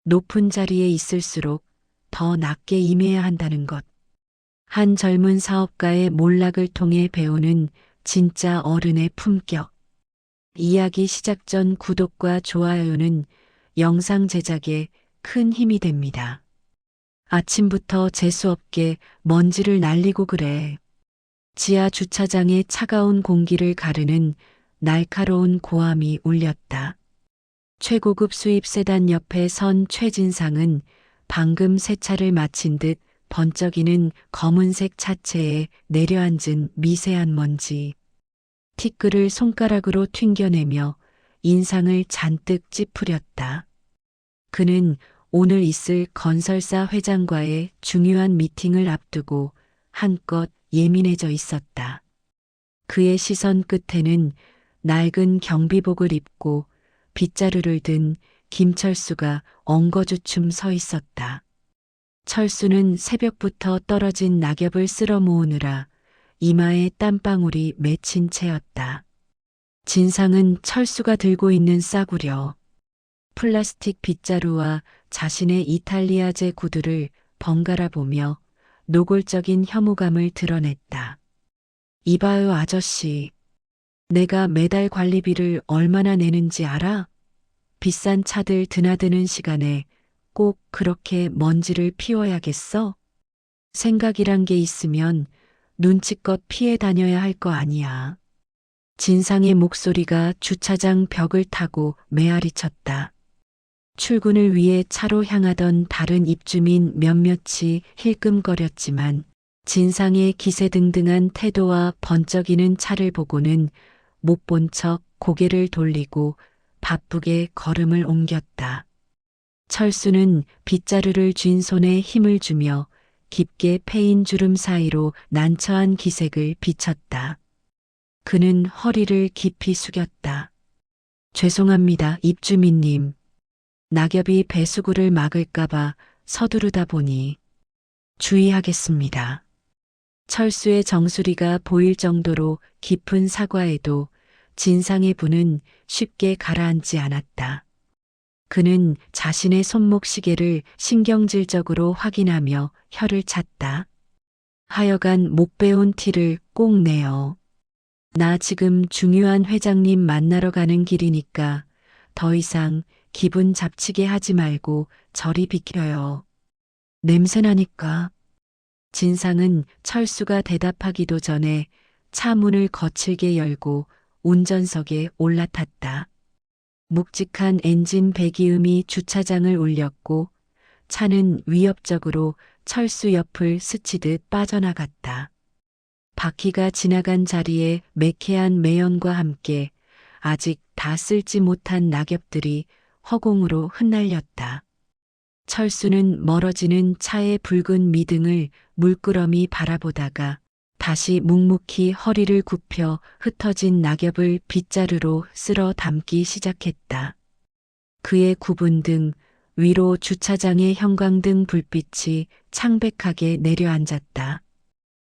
높은 자리에 있을수록 더 낮게 임해야 한다는 것. 한 젊은 사업가의 몰락을 통해 배우는 진짜 어른의 품격. 이야기 시작 전 구독과 좋아요는 영상 제작에 큰 힘이 됩니다. 아침부터 재수없게 먼지를 날리고 그래. 지하 주차장의 차가운 공기를 가르는 날카로운 고함이 울렸다. 최고급 수입 세단 옆에 선 최진상은 방금 세차를 마친 듯 번쩍이는 검은색 차체에 내려앉은 미세한 먼지. 티끌을 손가락으로 튕겨내며 인상을 잔뜩 찌푸렸다. 그는 오늘 있을 건설사 회장과의 중요한 미팅을 앞두고 한껏 예민해져 있었다. 그의 시선 끝에는 낡은 경비복을 입고 빗자루를 든 김철수가 엉거주춤 서 있었다. 철수는 새벽부터 떨어진 낙엽을 쓸어 모으느라 이마에 땀방울이 맺힌 채였다. 진상은 철수가 들고 있는 싸구려 플라스틱 빗자루와 자신의 이탈리아제 구두를 번갈아 보며 노골적인 혐오감을 드러냈다. 이봐요 아저씨. 내가 매달 관리비를 얼마나 내는지 알아? 비싼 차들 드나드는 시간에 꼭 그렇게 먼지를 피워야겠어? 생각이란 게 있으면 눈치껏 피해 다녀야 할 거 아니야. 진상의 목소리가 주차장 벽을 타고 메아리쳤다. 출근을 위해 차로 향하던 다른 입주민 몇몇이 힐끔거렸지만 진상의 기세등등한 태도와 번쩍이는 차를 보고는 못 본 척 고개를 돌리고 바쁘게 걸음을 옮겼다. 철수는 빗자루를 쥔 손에 힘을 주며 깊게 패인 주름 사이로 난처한 기색을 비쳤다. 그는 허리를 깊이 숙였다. 죄송합니다, 입주민님. 낙엽이 배수구를 막을까봐 서두르다 보니 주의하겠습니다. 철수의 정수리가 보일 정도로 깊은 사과에도 진상의 분은 쉽게 가라앉지 않았다. 그는 자신의 손목 시계를 신경질적으로 확인하며 혀를 찼다. 하여간 못 배운 티를 꼭 내요. 나 지금 중요한 회장님 만나러 가는 길이니까 더 이상 기분 잡치게 하지 말고 저리 비켜요. 냄새나니까. 진상은 철수가 대답하기도 전에 차 문을 거칠게 열고 운전석에 올라탔다. 묵직한 엔진 배기음이 주차장을 울렸고 차는 위협적으로 철수 옆을 스치듯 빠져나갔다. 바퀴가 지나간 자리에 매캐한 매연과 함께 아직 다 쓸지 못한 낙엽들이 허공으로 흩날렸다. 철수는 멀어지는 차의 붉은 미등을 물끄러미 바라보다가 다시 묵묵히 허리를 굽혀 흩어진 낙엽을 빗자루로 쓸어 담기 시작했다. 그의 굽은 등 위로 주차장의 형광등 불빛이 창백하게 내려앉았다.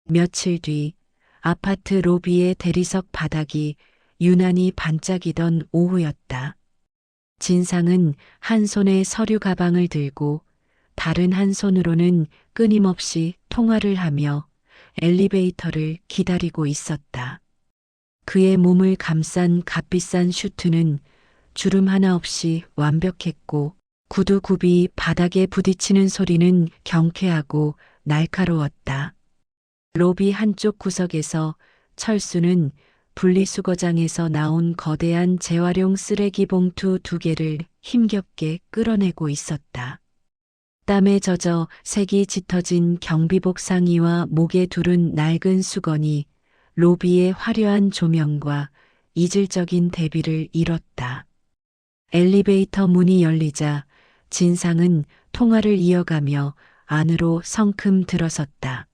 며칠 뒤 아파트 로비의 대리석 바닥이 유난히 반짝이던 오후였다. 진상은 한 손에 서류 가방을 들고 다른 한 손으로는 끊임없이 통화를 하며 엘리베이터를 기다리고 있었다. 그의 몸을 감싼 값비싼 슈트는 주름 하나 없이 완벽했고 구두 굽이 바닥에 부딪히는 소리는 경쾌하고 날카로웠다. 로비 한쪽 구석에서 철수는 분리수거장에서 나온 거대한 재활용 쓰레기 봉투 2개를 힘겹게 끌어내고 있었다. 땀에 젖어 색이 짙어진 경비복 상의와 목에 두른 낡은 수건이 로비의 화려한 조명과 이질적인 대비를 이뤘다. 엘리베이터 문이 열리자 진상은 통화를 이어가며 안으로 성큼 들어섰다.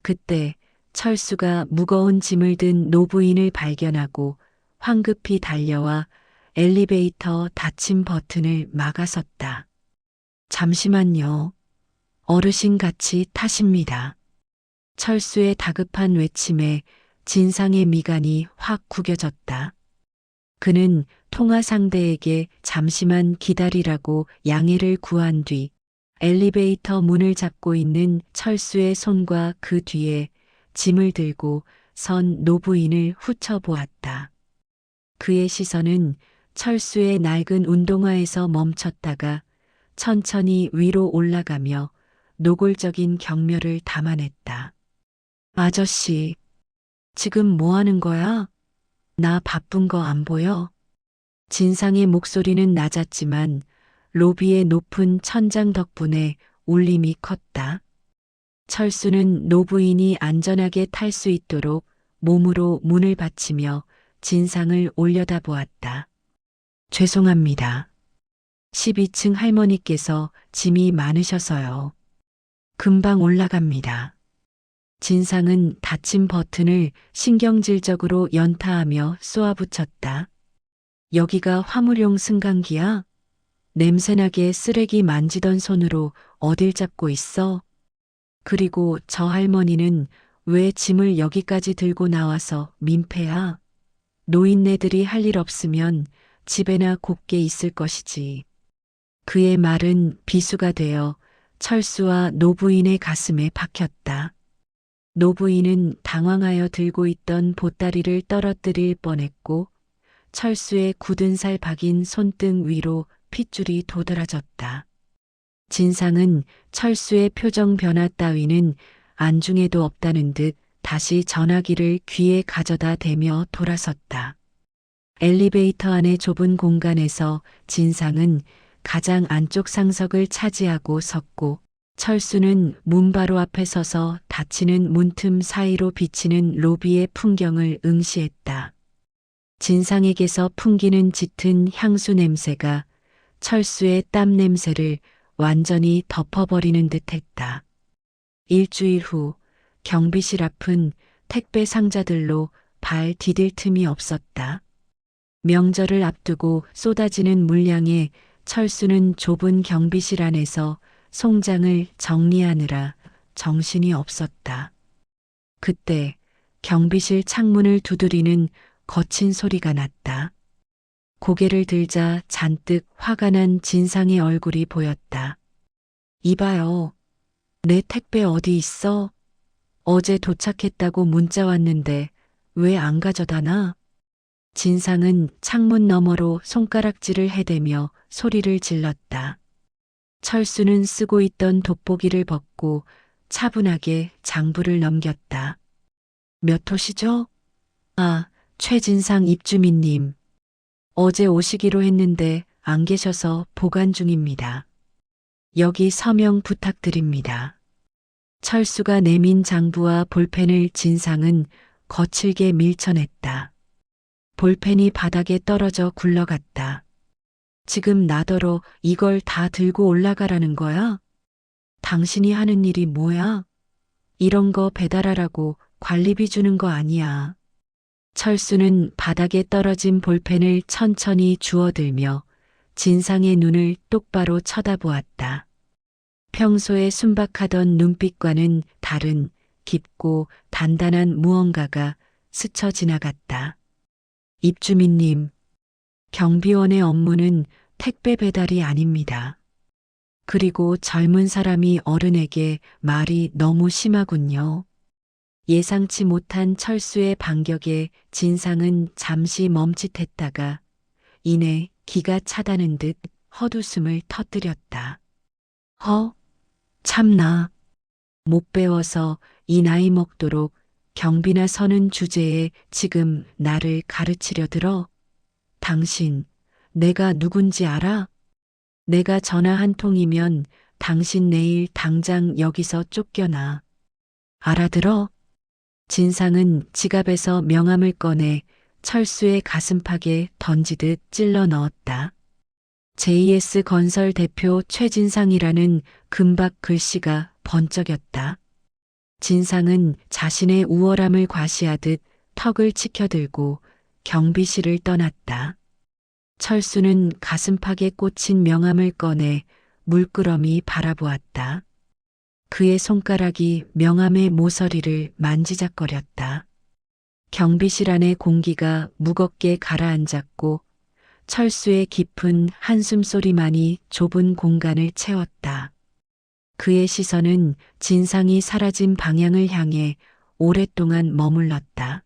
그때 철수가 무거운 짐을 든 노부인을 발견하고 황급히 달려와 엘리베이터 닫힘 버튼을 막아섰다. 잠시만요. 어르신 같이 타십니다. 철수의 다급한 외침에 진상의 미간이 확 구겨졌다. 그는 통화 상대에게 잠시만 기다리라고 양해를 구한 뒤 엘리베이터 문을 잡고 있는 철수의 손과 그 뒤에 짐을 들고 선 노부인을 훑어보았다. 그의 시선은 철수의 낡은 운동화에서 멈췄다가 천천히 위로 올라가며 노골적인 경멸을 담아냈다. 아저씨, 지금 뭐 하는 거야? 나 바쁜 거 안 보여? 진상의 목소리는 낮았지만 로비의 높은 천장 덕분에 울림이 컸다. 철수는 노부인이 안전하게 탈 수 있도록 몸으로 문을 받치며 진상을 올려다보았다. 죄송합니다. 12층 할머니께서 짐이 많으셔서요. 금방 올라갑니다. 진상은 닫힌 버튼을 신경질적으로 연타하며 쏘아붙였다. 여기가 화물용 승강기야? 냄새나게 쓰레기 만지던 손으로 어딜 잡고 있어? 그리고 저 할머니는 왜 짐을 여기까지 들고 나와서 민폐야? 노인네들이 할 일 없으면 집에나 곱게 있을 것이지. 그의 말은 비수가 되어 철수와 노부인의 가슴에 박혔다. 노부인은 당황하여 들고 있던 보따리를 떨어뜨릴 뻔했고 철수의 굳은 살 박인 손등 위로 핏줄이 도드라졌다. 진상은 철수의 표정 변화 따위는 안중에도 없다는 듯 다시 전화기를 귀에 가져다 대며 돌아섰다. 엘리베이터 안의 좁은 공간에서 진상은 가장 안쪽 상석을 차지하고 섰고 철수는 문 바로 앞에 서서 닫히는 문틈 사이로 비치는 로비의 풍경을 응시했다. 진상에게서 풍기는 짙은 향수 냄새가 철수의 땀 냄새를 완전히 덮어버리는 듯했다. 일주일 후 경비실 앞은 택배 상자들로 발 디딜 틈이 없었다. 명절을 앞두고 쏟아지는 물량에 철수는 좁은 경비실 안에서 송장을 정리하느라 정신이 없었다. 그때 경비실 창문을 두드리는 거친 소리가 났다. 고개를 들자 잔뜩 화가 난 진상의 얼굴이 보였다. 이봐요. 내 택배 어디 있어? 어제 도착했다고 문자 왔는데 왜 안 가져다 놔? 진상은 창문 너머로 손가락질을 해대며 소리를 질렀다. 철수는 쓰고 있던 돋보기를 벗고 차분하게 장부를 넘겼다. 몇 호시죠? 아, 최진상 입주민님. 어제 오시기로 했는데 안 계셔서 보관 중입니다. 여기 서명 부탁드립니다. 철수가 내민 장부와 볼펜을 진상은 거칠게 밀쳐냈다. 볼펜이 바닥에 떨어져 굴러갔다. 지금 나더러 이걸 다 들고 올라가라는 거야? 당신이 하는 일이 뭐야? 이런 거 배달하라고 관리비 주는 거 아니야. 철수는 바닥에 떨어진 볼펜을 천천히 주워들며 진상의 눈을 똑바로 쳐다보았다. 평소에 순박하던 눈빛과는 다른 깊고 단단한 무언가가 스쳐 지나갔다. 입주민님, 경비원의 업무는 택배 배달이 아닙니다. 그리고 젊은 사람이 어른에게 말이 너무 심하군요. 예상치 못한 철수의 반격에 진상은 잠시 멈칫했다가 이내 기가 차다는 듯 헛웃음을 터뜨렸다. 참나. 못 배워서 이 나이 먹도록 경비나 서는 주제에 지금 나를 가르치려 들어? 당신, 내가 누군지 알아? 내가 전화 한 통이면 당신 내일 당장 여기서 쫓겨나. 알아들어? 진상은 지갑에서 명함을 꺼내 철수의 가슴팍에 던지듯 찔러 넣었다. JS건설 대표 최진상이라는 금박 글씨가 번쩍였다. 진상은 자신의 우월함을 과시하듯 턱을 치켜들고 경비실을 떠났다. 철수는 가슴팍에 꽂힌 명함을 꺼내 물끄러미 바라보았다. 그의 손가락이 명함의 모서리를 만지작거렸다. 경비실 안의 공기가 무겁게 가라앉았고 철수의 깊은 한숨소리만이 좁은 공간을 채웠다. 그의 시선은 진상이 사라진 방향을 향해 오랫동안 머물렀다.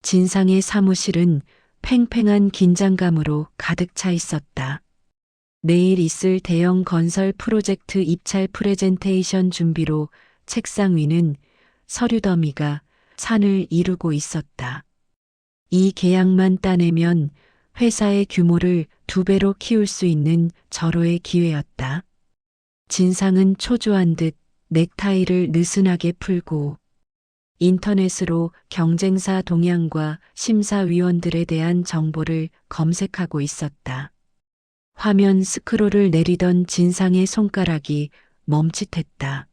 진상의 사무실은 팽팽한 긴장감으로 가득 차 있었다. 내일 있을 대형 건설 프로젝트 입찰 프레젠테이션 준비로 책상 위는 서류 더미가 산을 이루고 있었다. 이 계약만 따내면 회사의 규모를 2배로 키울 수 있는 절호의 기회였다. 진상은 초조한 듯 넥타이를 느슨하게 풀고 인터넷으로 경쟁사 동향과 심사위원들에 대한 정보를 검색하고 있었다. 화면 스크롤을 내리던 진상의 손가락이 멈칫했다.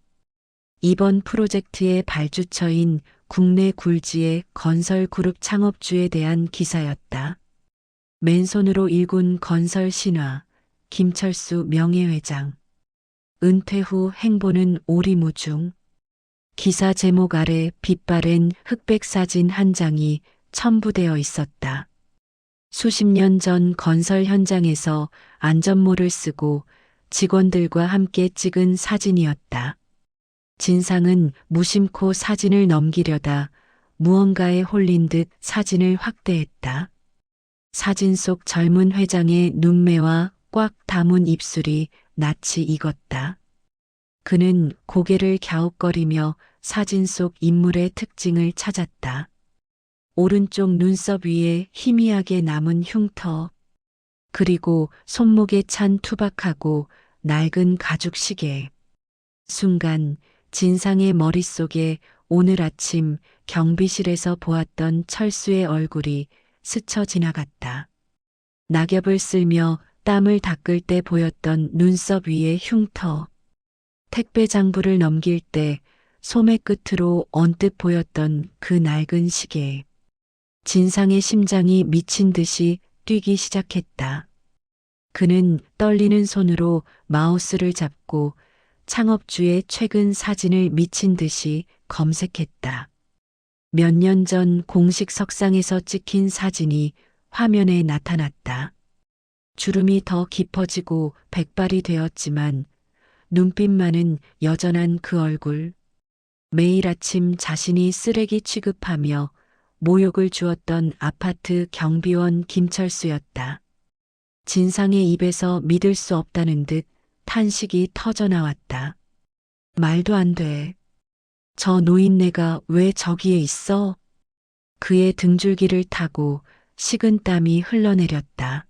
이번 프로젝트의 발주처인 국내 굴지의 건설 그룹 창업주에 대한 기사였다. 맨손으로 일군 건설 신화, 김철수 명예회장. 은퇴 후 행보는 오리무중. 기사 제목 아래 빛바랜 흑백 사진 한 장이 첨부되어 있었다. 수십 년 전 건설 현장에서 안전모를 쓰고 직원들과 함께 찍은 사진이었다. 진상은 무심코 사진을 넘기려다 무언가에 홀린 듯 사진을 확대했다. 사진 속 젊은 회장의 눈매와 꽉 담은 입술이 낯이 익었다. 그는 고개를 갸웃거리며 사진 속 인물의 특징을 찾았다. 오른쪽 눈썹 위에 희미하게 남은 흉터, 그리고 손목에 찬 투박하고 낡은 가죽 시계. 순간 진상의 머릿속에 오늘 아침 경비실에서 보았던 철수의 얼굴이 스쳐 지나갔다. 낙엽을 쓸며 땀을 닦을 때 보였던 눈썹 위의 흉터. 택배 장부를 넘길 때 소매 끝으로 언뜻 보였던 그 낡은 시계. 진상의 심장이 미친 듯이 뛰기 시작했다. 그는 떨리는 손으로 마우스를 잡고 창업주의 최근 사진을 미친 듯이 검색했다. 몇 년 전 공식 석상에서 찍힌 사진이 화면에 나타났다. 주름이 더 깊어지고 백발이 되었지만 눈빛만은 여전한 그 얼굴. 매일 아침 자신이 쓰레기 취급하며 모욕을 주었던 아파트 경비원 김철수였다. 진상의 입에서 믿을 수 없다는 듯 탄식이 터져나왔다. 말도 안 돼. 저 노인네가 왜 저기에 있어? 그의 등줄기를 타고 식은 땀이 흘러내렸다.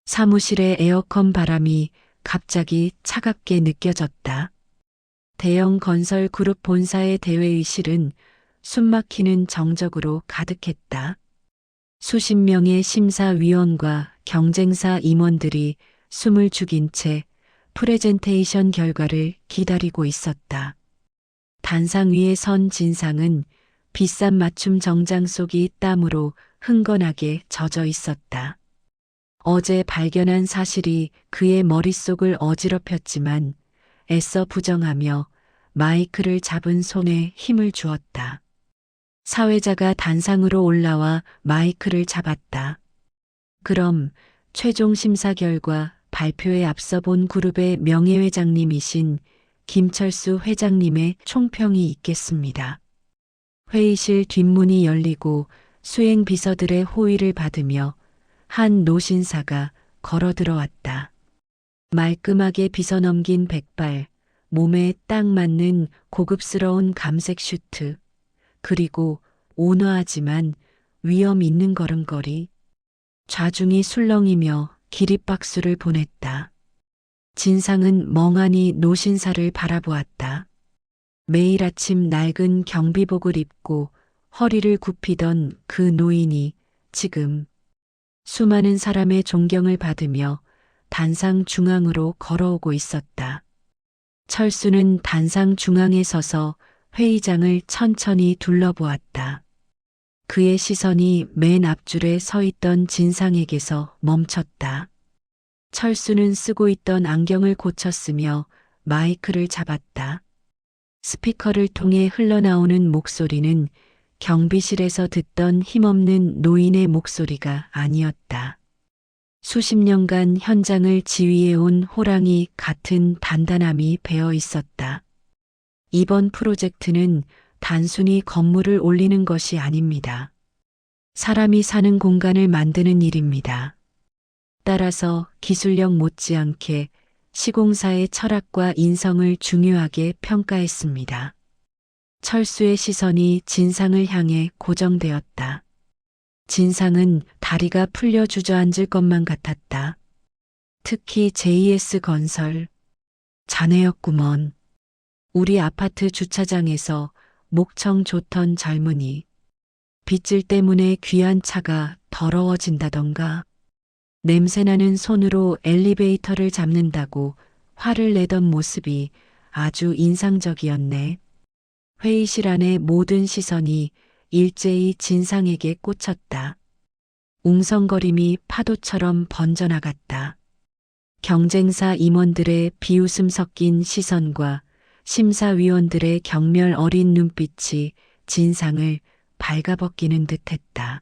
사무실의 에어컨 바람이 갑자기 차갑게 느껴졌다. 대형 건설 그룹 본사의 대회의실은 숨막히는 정적으로 가득했다. 수십 명의 심사위원과 경쟁사 임원들이 숨을 죽인 채 프레젠테이션 결과를 기다리고 있었다. 단상 위에 선 진상은 비싼 맞춤 정장 속이 땀으로 흥건하게 젖어 있었다. 어제 발견한 사실이 그의 머릿속을 어지럽혔지만 애써 부정하며 마이크를 잡은 손에 힘을 주었다. 사회자가 단상으로 올라와 마이크를 잡았다. 그럼 최종 심사 결과 발표에 앞서 본 그룹의 명예회장님이신 김철수 회장님의 총평이 있겠습니다. 회의실 뒷문이 열리고 수행 비서들의 호의를 받으며 한 노신사가 걸어 들어왔다. 말끔하게 빗어 넘긴 백발, 몸에 딱 맞는 고급스러운 감색 슈트, 그리고 온화하지만 위험 있는 걸음걸이. 좌중이 술렁이며 기립박수를 보냈다. 진상은 멍하니 노신사를 바라보았다. 매일 아침 낡은 경비복을 입고 허리를 굽히던 그 노인이 지금 수많은 사람의 존경을 받으며 단상 중앙으로 걸어오고 있었다. 철수는 단상 중앙에 서서 회의장을 천천히 둘러보았다. 그의 시선이 맨 앞줄에 서 있던 진상에게서 멈췄다. 철수는 쓰고 있던 안경을 고쳤으며 마이크를 잡았다. 스피커를 통해 흘러나오는 목소리는 경비실에서 듣던 힘없는 노인의 목소리가 아니었다. 수십 년간 현장을 지휘해온 호랑이 같은 단단함이 배어 있었다. 이번 프로젝트는 단순히 건물을 올리는 것이 아닙니다. 사람이 사는 공간을 만드는 일입니다. 따라서 기술력 못지않게 시공사의 철학과 인성을 중요하게 평가했습니다. 철수의 시선이 진상을 향해 고정되었다. 진상은 다리가 풀려 주저앉을 것만 같았다. 특히 JS 건설. 자네였구먼. 우리 아파트 주차장에서 목청 좋던 젊은이. 빗질 때문에 귀한 차가 더러워진다던가. 냄새나는 손으로 엘리베이터를 잡는다고 화를 내던 모습이 아주 인상적이었네. 회의실 안의 모든 시선이 일제히 진상에게 꽂혔다. 웅성거림이 파도처럼 번져나갔다. 경쟁사 임원들의 비웃음 섞인 시선과 심사위원들의 경멸 어린 눈빛이 진상을 발가벗기는 듯했다.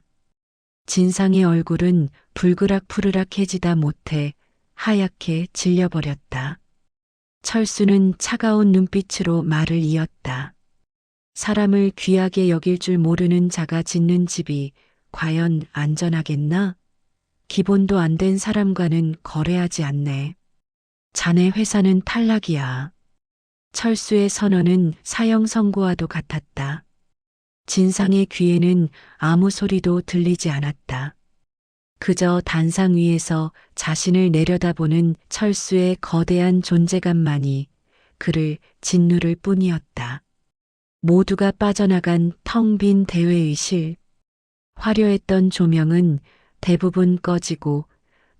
진상의 얼굴은 불그락푸르락해지다 못해 하얗게 질려버렸다. 철수는 차가운 눈빛으로 말을 이었다. 사람을 귀하게 여길 줄 모르는 자가 짓는 집이 과연 안전하겠나? 기본도 안 된 사람과는 거래하지 않네. 자네 회사는 탈락이야. 철수의 선언은 사형 선고와도 같았다. 진상의 귀에는 아무 소리도 들리지 않았다. 그저 단상 위에서 자신을 내려다보는 철수의 거대한 존재감만이 그를 짓누를 뿐이었다. 모두가 빠져나간 텅 빈 대회의실. 화려했던 조명은 대부분 꺼지고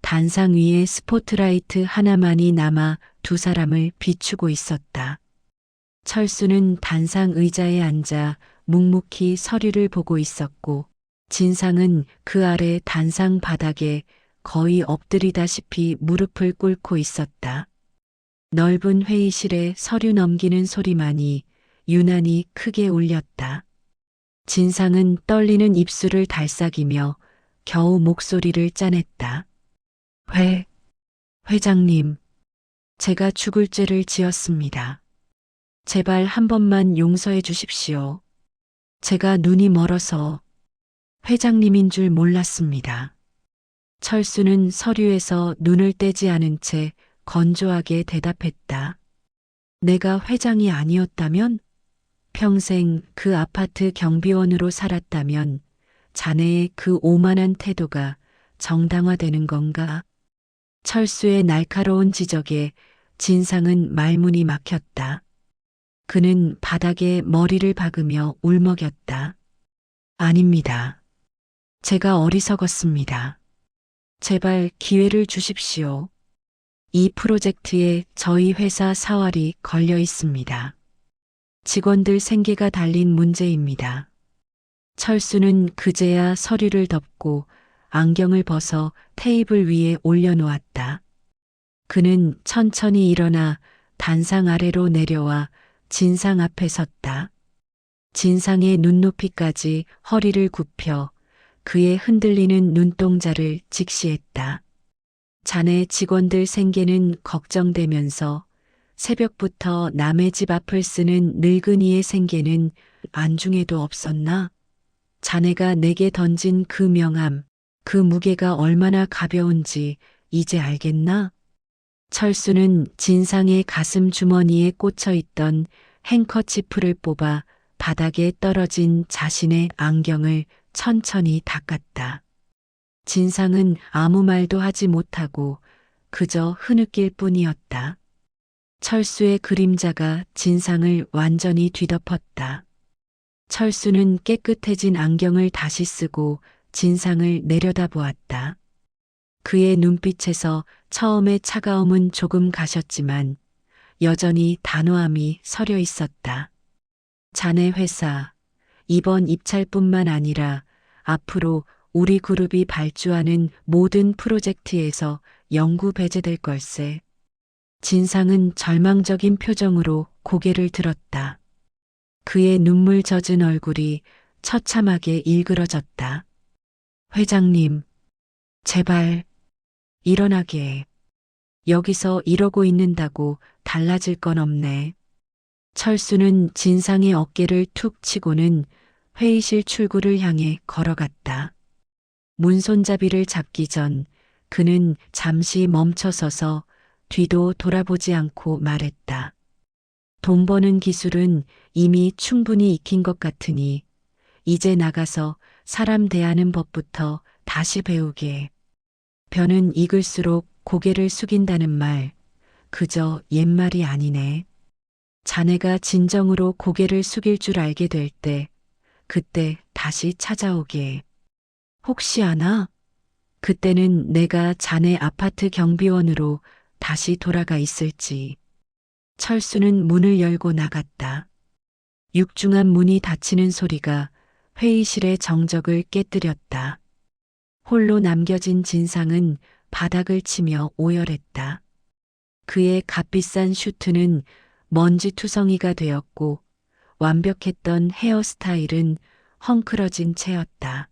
단상 위에 스포트라이트 하나만이 남아 두 사람을 비추고 있었다. 철수는 단상 의자에 앉아 묵묵히 서류를 보고 있었고 진상은 그 아래 단상 바닥에 거의 엎드리다시피 무릎을 꿇고 있었다. 넓은 회의실에 서류 넘기는 소리만이 유난히 크게 울렸다. 진상은 떨리는 입술을 달싹이며 겨우 목소리를 짜냈다. 회장님, 제가 죽을 죄를 지었습니다. 제발 한 번만 용서해 주십시오. 제가 눈이 멀어서 회장님인 줄 몰랐습니다. 철수는 서류에서 눈을 떼지 않은 채 건조하게 대답했다. 내가 회장이 아니었다면? 평생 그 아파트 경비원으로 살았다면 자네의 그 오만한 태도가 정당화되는 건가? 철수의 날카로운 지적에 진상은 말문이 막혔다. 그는 바닥에 머리를 박으며 울먹였다. 아닙니다. 제가 어리석었습니다. 제발 기회를 주십시오. 이 프로젝트에 저희 회사 사활이 걸려 있습니다. 직원들 생계가 달린 문제입니다. 철수는 그제야 서류를 덮고 안경을 벗어 테이블 위에 올려놓았다. 그는 천천히 일어나 단상 아래로 내려와 진상 앞에 섰다. 진상의 눈높이까지 허리를 굽혀 그의 흔들리는 눈동자를 직시했다. 자네 직원들 생계는 걱정되면서 새벽부터 남의 집 앞을 쓰는 늙은이의 생계는 안중에도 없었나? 자네가 내게 던진 그 명함, 그 무게가 얼마나 가벼운지 이제 알겠나? 철수는 진상의 가슴 주머니에 꽂혀 있던 행커치프를 뽑아 바닥에 떨어진 자신의 안경을 천천히 닦았다. 진상은 아무 말도 하지 못하고 그저 흐느낄 뿐이었다. 철수의 그림자가 진상을 완전히 뒤덮었다. 철수는 깨끗해진 안경을 다시 쓰고 진상을 내려다보았다. 그의 눈빛에서 처음의 차가움은 조금 가셨지만 여전히 단호함이 서려 있었다. 자네 회사, 이번 입찰뿐만 아니라 앞으로 우리 그룹이 발주하는 모든 프로젝트에서 영구 배제될 걸세. 진상은 절망적인 표정으로 고개를 들었다. 그의 눈물 젖은 얼굴이 처참하게 일그러졌다. 회장님, 제발 일어나게. 여기서 이러고 있는다고 달라질 건 없네. 철수는 진상의 어깨를 툭 치고는 회의실 출구를 향해 걸어갔다. 문손잡이를 잡기 전 그는 잠시 멈춰서서 뒤도 돌아보지 않고 말했다. 돈 버는 기술은 이미 충분히 익힌 것 같으니 이제 나가서 사람 대하는 법부터 다시 배우게. 변은 익을수록 고개를 숙인다는 말, 그저 옛말이 아니네. 자네가 진정으로 고개를 숙일 줄 알게 될 때, 그때 다시 찾아오게. 혹시 아나? 그때는 내가 자네 아파트 경비원으로 다시 돌아가 있을지. 철수는 문을 열고 나갔다. 육중한 문이 닫히는 소리가 회의실의 정적을 깨뜨렸다. 홀로 남겨진 진상은 바닥을 치며 오열했다. 그의 값비싼 슈트는 먼지투성이가 되었고 완벽했던 헤어스타일은 헝클어진 채였다.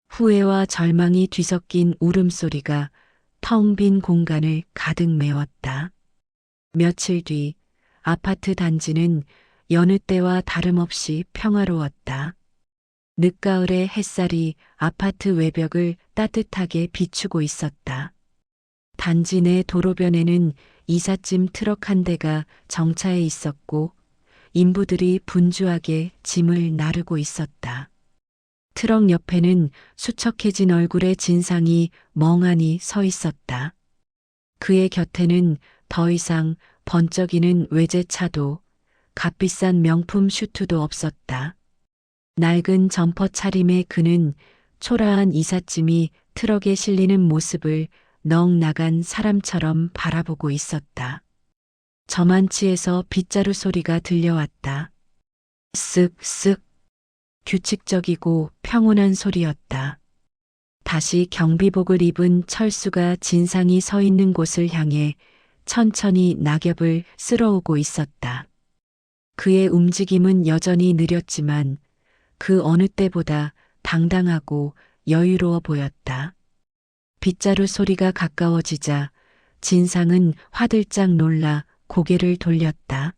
후회와 절망이 뒤섞인 울음소리가 텅 빈 공간을 가득 메웠다. 며칠 뒤 아파트 단지는 여느 때와 다름없이 평화로웠다. 늦가을의 햇살이 아파트 외벽을 따뜻하게 비추고 있었다. 단지 내 도로변에는 이삿짐 트럭 한 대가 정차해 있었고 인부들이 분주하게 짐을 나르고 있었다. 트럭 옆에는 수척해진 얼굴의 진상이 멍하니 서 있었다. 그의 곁에는 더 이상 번쩍이는 외제차도 값비싼 명품 슈트도 없었다. 낡은 점퍼 차림의 그는 초라한 이삿짐이 트럭에 실리는 모습을 넋 나간 사람처럼 바라보고 있었다. 저만치에서 빗자루 소리가 들려왔다. 쓱쓱. 규칙적이고 평온한 소리였다. 다시 경비복을 입은 철수가 진상이 서 있는 곳을 향해 천천히 낙엽을 쓸어오고 있었다. 그의 움직임은 여전히 느렸지만 그 어느 때보다 당당하고 여유로워 보였다. 빗자루 소리가 가까워지자 진상은 화들짝 놀라 고개를 돌렸다.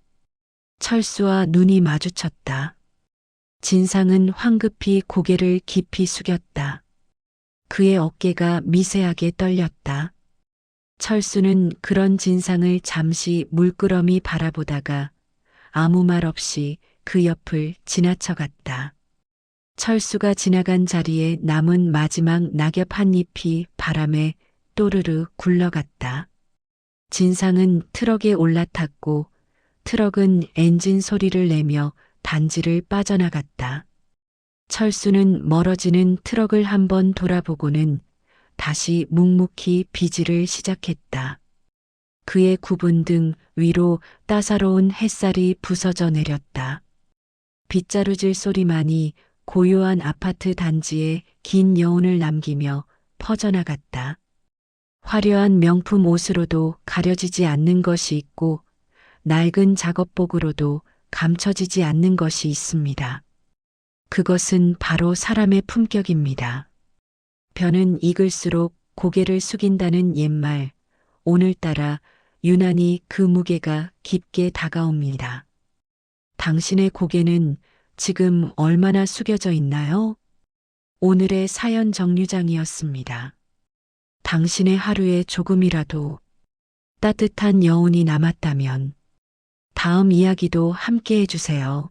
철수와 눈이 마주쳤다. 진상은 황급히 고개를 깊이 숙였다. 그의 어깨가 미세하게 떨렸다. 철수는 그런 진상을 잠시 물끄러미 바라보다가 아무 말 없이 그 옆을 지나쳐갔다. 철수가 지나간 자리에 남은 마지막 낙엽 한 잎이 바람에 또르르 굴러갔다. 진상은 트럭에 올라탔고 트럭은 엔진 소리를 내며 단지를 빠져나갔다. 철수는 멀어지는 트럭을 한번 돌아보고는 다시 묵묵히 비지를 시작했다. 그의 굽은 등 위로 따사로운 햇살이 부서져 내렸다. 빗자루질 소리만이 고요한 아파트 단지에 긴 여운을 남기며 퍼져나갔다. 화려한 명품 옷으로도 가려지지 않는 것이 있고 낡은 작업복으로도 감춰지지 않는 것이 있습니다. 그것은 바로 사람의 품격입니다. 변은 익을수록 고개를 숙인다는 옛말, 오늘따라 유난히 그 무게가 깊게 다가옵니다. 당신의 고개는 지금 얼마나 숙여져 있나요? 오늘의 사연 정류장이었습니다. 당신의 하루에 조금이라도 따뜻한 여운이 남았다면 다음 이야기도 함께 해주세요.